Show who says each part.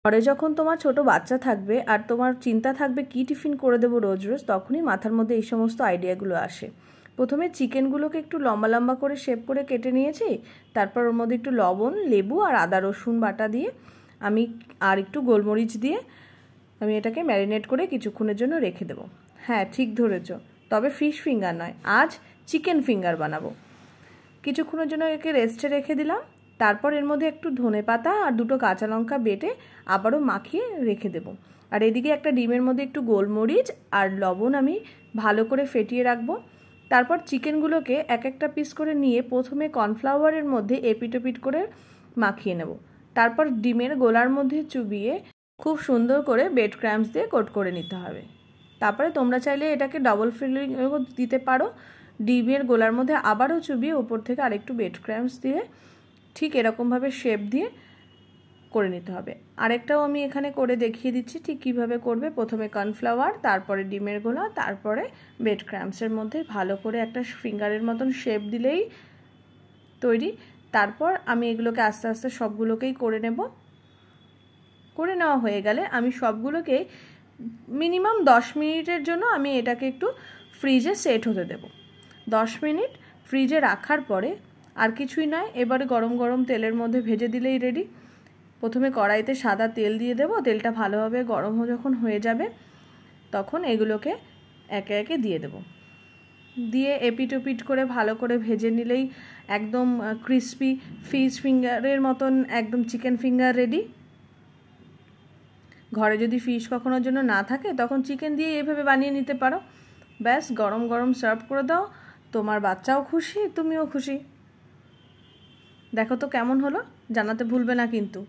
Speaker 1: ঘরে যখন তোমার ছোট বাচ্চা থাকবে আর তোমার চিন্তা থাকবে কি টিফিন করে দেবো রোজ রোজ, তখনই মাথার মধ্যে এই সমস্ত আইডিয়াগুলো আসে। প্রথমে চিকেনগুলোকে একটু লম্বা লম্বা করে শেপ করে কেটে নিয়েছি। তারপর ওর মধ্যে একটু লবণ, লেবু আর আদা রসুন বাটা দিয়ে আমি আর একটু গোলমরিচ দিয়ে আমি এটাকে ম্যারিনেট করে কিছুক্ষণের জন্য রেখে দেবো। হ্যাঁ, ঠিক ধরেছ, তবে ফিশ ফিঙ্গার নয়, আজ চিকেন ফিঙ্গার বানাবো। কিছুক্ষণের জন্য একে রেস্টে রেখে দিলাম। তারপর এর মধ্যে একটু ধনেপাতা আর দুটো কাঁচা লঙ্কা বেটে আবারও মাখিয়ে রেখে দেবো। আর এদিকে একটা ডিমের মধ্যে একটু গোলমরিচ আর লবণ আমি ভালো করে ফেটিয়ে রাখবো। তারপর চিকেনগুলোকে এক একটা পিস করে নিয়ে প্রথমে কর্নফ্লাওয়ারের মধ্যে এপিটোপিট করে মাখিয়ে নেব। তারপর ডিমের গোলার মধ্যে চুবিয়ে খুব সুন্দর করে ব্রেড ক্রাম্বস দিয়ে কোট করে নিতে হবে। তারপরে তোমরা চাইলে এটাকে ডবল ফিলিং দিতে পারো। ডিমের গোলার মধ্যে আবারও চুবিয়ে উপর থেকে আরেকটু ব্রেড ক্রাম্বস দিয়ে ঠিক এরকমভাবে শেপ দিয়ে করে নিতে হবে। আরেকটাও আমি এখানে করে দেখিয়ে দিচ্ছি ঠিক কীভাবে করবে। প্রথমে কর্নফ্লাওয়ার, তারপরে ডিমের গোলা, তারপরে ব্রেড ক্রাম্বসের মধ্যে ভালো করে একটা ফিঙ্গারের মতন শেপ দিলেই তৈরি। তারপর আমি এগুলোকে আস্তে আস্তে সবগুলোকেই করে নেব। করে নেওয়া হয়ে গেলে আমি সবগুলোকে মিনিমাম 10 মিনিটের জন্য আমি এটাকে একটু ফ্রিজে সেট হতে দেব। 10 মিনিট ফ্রিজে রাখার পরে আর কিছুই নয়, এবারে গরম গরম তেলের মধ্যে ভেজে দিলেই রেডি। প্রথমে কড়াইতে সাদা তেল দিয়ে দেব। তেলটা ভালোভাবে গরম যখন হয়ে যাবে তখন এগুলোকে একে একে দিয়ে দেব। দিয়ে এপিট ওপিট করে ভালো করে ভেজে নিলেই একদম ক্রিস্পি ফিশ ফিঙ্গারের মতন একদম চিকেন ফিঙ্গার রেডি। ঘরে যদি ফিশ কখনোর জন্য না থাকে তখন চিকেন দিয়ে এভাবে বানিয়ে নিতে পারো। ব্যাস, গরম গরম সার্ভ করে দাও। তোমার বাচ্চাও খুশি, তুমিও খুশি। দেখো তো কেমন হলো, জানাতে ভুলবে না কিন্তু।